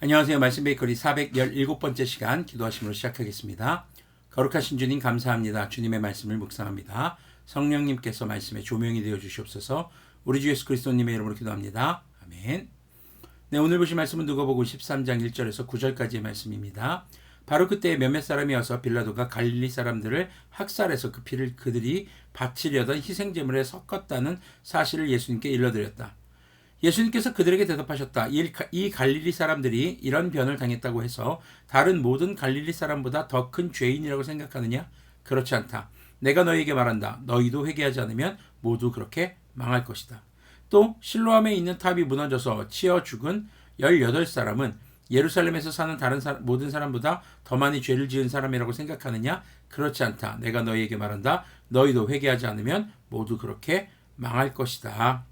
안녕하세요. 말씀 베이커리 417번째 시간 기도하심으로 시작하겠습니다. 거룩하신 주님 감사합니다. 주님의 말씀을 묵상합니다. 성령님께서 말씀의 조명이 되어 주시옵소서. 우리 주 예수 그리스도님의 이름으로 기도합니다. 아멘. 네, 오늘 보실 말씀은 누가복음 13장 1절에서 9절까지의 말씀입니다. 바로 그때 몇몇 사람이 와서 빌라도가 갈릴리 사람들을 학살해서 그 피를 그들이 바치려던 희생제물에 섞었다는 사실을 예수님께 일러드렸다. 예수님께서 그들에게 대답하셨다. 이 갈릴리 사람들이 이런 변을 당했다고 해서 다른 모든 갈릴리 사람보다 더 큰 죄인이라고 생각하느냐? 그렇지 않다. 내가 너희에게 말한다. 너희도 회개하지 않으면 모두 그렇게 망할 것이다. 또 실로암에 있는 탑이 무너져서 치여 죽은 18사람은 예루살렘에서 사는 다른 모든 사람보다 더 많이 죄를 지은 사람이라고 생각하느냐? 그렇지 않다. 내가 너희에게 말한다. 너희도 회개하지 않으면 모두 그렇게 망할 것이다.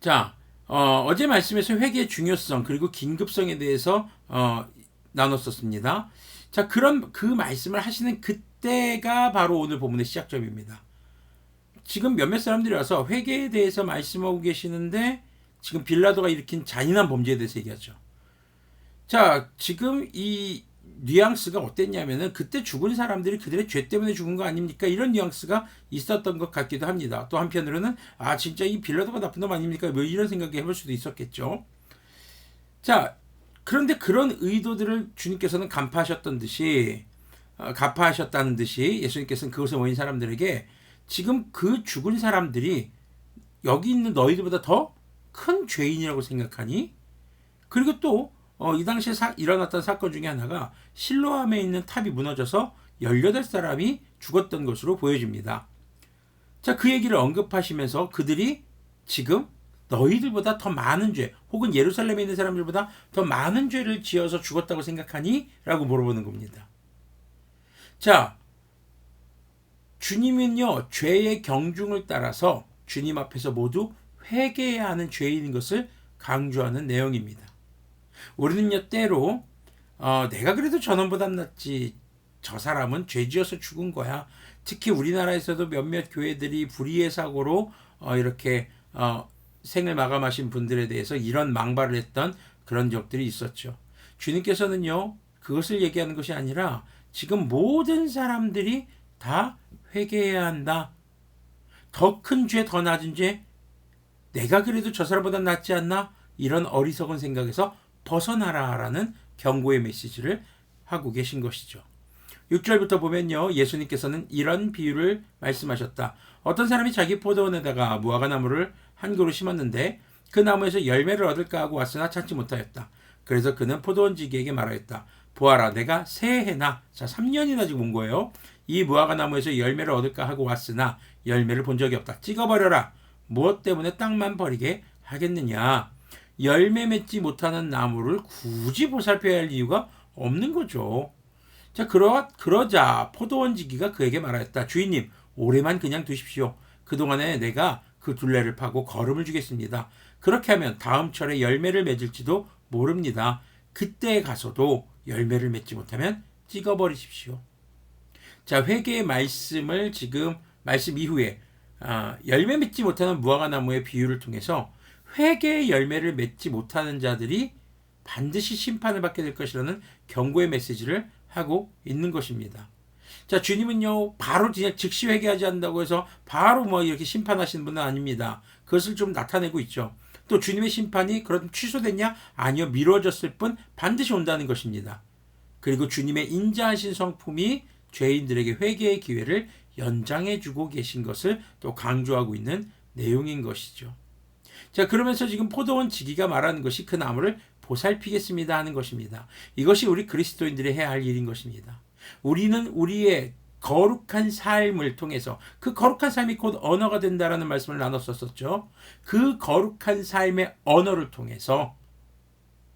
자, 어제 말씀에서 회개의 중요성 그리고 긴급성에 대해서 나눴었습니다. 자, 그런 그 말씀을 하시는 그때가 바로 오늘 본문의 시작점입니다. 지금 몇몇 사람들이 와서 회개에 대해서 말씀하고 계시는데 지금 빌라도가 일으킨 잔인한 범죄에 대해서 얘기하죠. 자, 지금 이 뉘앙스가 어땠냐면은 그때 죽은 사람들이 그들의 죄 때문에 죽은 거 아닙니까? 이런 뉘앙스가 있었던 것 같기도 합니다. 또 한편으로는 진짜 이 빌라도가 나쁜 놈 아닙니까? 뭐 이런 생각이 해볼 수도 있었겠죠. 자, 그런데 그런 의도들을 주님께서는 간파하셨다는 듯이 예수님께서는 그곳에 모인 사람들에게 지금 그 죽은 사람들이 여기 있는 너희들보다 더 큰 죄인이라고 생각하니? 그리고 또 이 당시에 일어났던 사건 중에 하나가 실로암에 있는 탑이 무너져서 18사람이 죽었던 것으로 보여집니다. 자, 그 얘기를 언급하시면서 그들이 지금 너희들보다 더 많은 죄, 혹은 예루살렘에 있는 사람들보다 더 많은 죄를 지어서 죽었다고 생각하니? 라고 물어보는 겁니다. 자, 주님은요, 죄의 경중을 따라서 주님 앞에서 모두 회개해야 하는 죄인인 것을 강조하는 내용입니다. 우리는요, 때로 내가 그래도 저놈보단 낫지, 저 사람은 죄 지어서 죽은 거야. 특히 우리나라에서도 몇몇 교회들이 불의의 사고로 이렇게 생을 마감하신 분들에 대해서 이런 망발을 했던 그런 적들이 있었죠. 주님께서는요, 그것을 얘기하는 것이 아니라 지금 모든 사람들이 다 회개해야 한다. 더 큰 죄, 더 낮은 죄, 내가 그래도 저 사람보다 낫지 않나? 이런 어리석은 생각에서 벗어나라라는 경고의 메시지를 하고 계신 것이죠. 6절부터 보면요, 예수님께서는 이런 비유를 말씀하셨다. 어떤 사람이 자기 포도원에다가 무화과나무를 한 그루 심었는데 그 나무에서 열매를 얻을까 하고 왔으나 찾지 못하였다. 그래서 그는 포도원지기에게 말하였다. 보아라, 내가 새해나, 3년이나 지금 온 거예요. 이 무화과나무에서 열매를 얻을까 하고 왔으나 열매를 본 적이 없다. 찍어버려라. 무엇 때문에 땅만 버리게 하겠느냐. 열매 맺지 못하는 나무를 굳이 보살펴야 할 이유가 없는 거죠. 자, 그러자 포도원지기가 그에게 말하였다. 주인님, 올해만 그냥 두십시오. 그동안에 내가 그 둘레를 파고 거름을 주겠습니다. 그렇게 하면 다음 철에 열매를 맺을지도 모릅니다. 그때 가서도 열매를 맺지 못하면 찍어버리십시오. 자, 회개의 말씀을 지금 말씀 이후에 열매 맺지 못하는 무화과나무의 비유를 통해서 회개의 열매를 맺지 못하는 자들이 반드시 심판을 받게 될 것이라는 경고의 메시지를 하고 있는 것입니다. 자, 주님은요, 바로 그냥 즉시 회개하지 않는다고 해서 바로 이렇게 심판하시는 분은 아닙니다. 그것을 좀 나타내고 있죠. 또 주님의 심판이 그럼 취소됐냐? 아니요, 미뤄졌을 뿐 반드시 온다는 것입니다. 그리고 주님의 인자하신 성품이 죄인들에게 회개의 기회를 연장해주고 계신 것을 또 강조하고 있는 내용인 것이죠. 자, 그러면서 지금 포도원 지기가 말하는 것이 그 나무를 보살피겠습니다 하는 것입니다. 이것이 우리 그리스도인들이 해야 할 일인 것입니다. 우리는 우리의 거룩한 삶을 통해서, 그 거룩한 삶이 곧 언어가 된다라는 말씀을 나눴었죠. 그 거룩한 삶의 언어를 통해서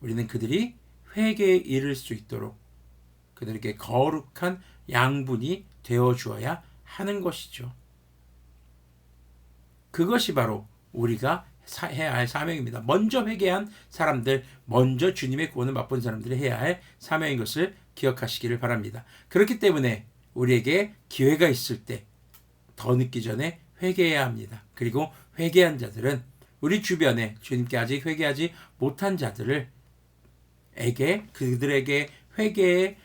우리는 그들이 회개에 이를 수 있도록 그들에게 거룩한 양분이 되어 주어야 하는 것이죠. 그것이 바로 우리가 해야 할 사명입니다. 먼저 회개한 사람들, 먼저 주님의 구원을 맛본 사람들이 해야 할 사명인 것을 기억하시기를 바랍니다. 그렇기 때문에 우리에게 기회가 있을 때 더 늦기 전에 회개해야 합니다. 그리고 회개한 자들은 우리 주변에 주님께 아직 회개하지 못한 자들을 그들에게 회개의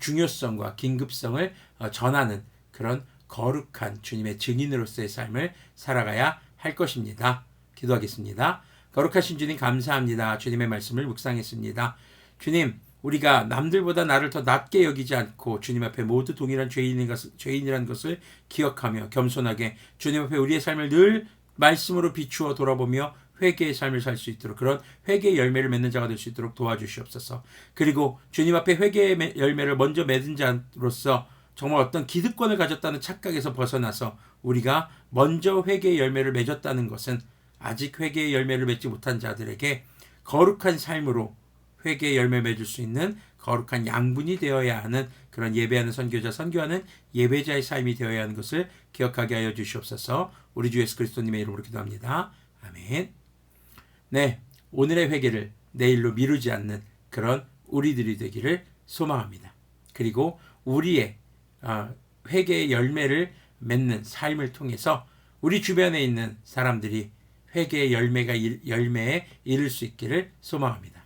중요성과 긴급성을 전하는 그런 거룩한 주님의 증인으로서의 삶을 살아가야 할 것입니다. 기도하겠습니다. 거룩하신 주님 감사합니다. 주님의 말씀을 묵상했습니다. 주님, 우리가 남들보다 나를 더 낮게 여기지 않고 주님 앞에 모두 동일한 죄인이라는 것을 기억하며 겸손하게 주님 앞에 우리의 삶을 늘 말씀으로 비추어 돌아보며 회개의 삶을 살 수 있도록, 그런 회개의 열매를 맺는 자가 될 수 있도록 도와주시옵소서. 그리고 주님 앞에 회개의 열매를 먼저 맺은 자로서 정말 어떤 기득권을 가졌다는 착각에서 벗어나서 우리가 먼저 회개의 열매를 맺었다는 것은 아직 회개의 열매를 맺지 못한 자들에게 거룩한 삶으로 회개의 열매를 맺을 수 있는 거룩한 양분이 되어야 하는 그런 예배하는 선교자, 선교하는 예배자의 삶이 되어야 하는 것을 기억하게 하여 주시옵소서. 우리 주 예수 그리스도님의 이름으로 기도합니다. 아멘. 네, 오늘의 회개를 내일로 미루지 않는 그런 우리들이 되기를 소망합니다. 그리고 우리의 회개의 열매를 맺는 삶을 통해서 우리 주변에 있는 사람들이 회개의 열매에 이를 수 있기를 소망합니다.